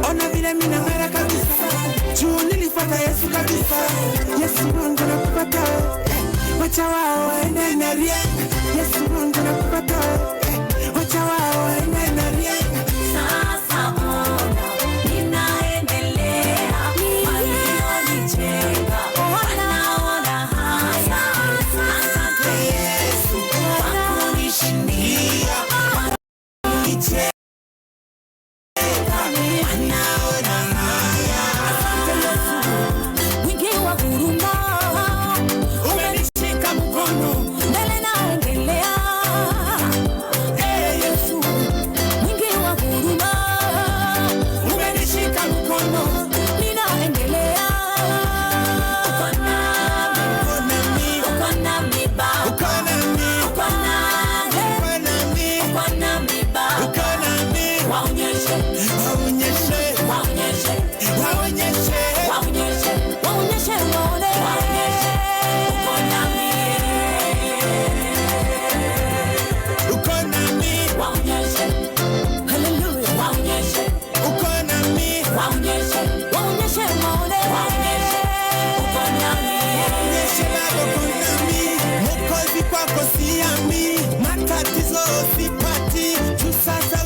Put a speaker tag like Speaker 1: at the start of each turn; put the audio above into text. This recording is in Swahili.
Speaker 1: Ona vile mimi nang'ara kabisa. Juu nilifuata Yesu kabisa. Yesu wangu nakupata. Wacha wao waende na rieng. Yesu wangu nakupata. Wacha wao waende na rieng.
Speaker 2: Sasa ona ninaendelea. Walionijenga wanaona haya. Asante Yesu kwa kunishindia. Walionijenga wanaona haya. Asante Yesu mwingi wa huruma. Umenishika mkono mbele naendelea. Yesu mwingi wa huruma. Umenishika mkono ninaendelea. Uko nami, uko nami Baba. Uko nami Baba. Waonyeshe waone. Uko nami. Waonyeshe. Hallelujah. Waonyeshe. Uko nami. Waonyeshe waone. Uko nami.
Speaker 1: Mwokozi kwako siami. Matatizo sipati. Tu sasa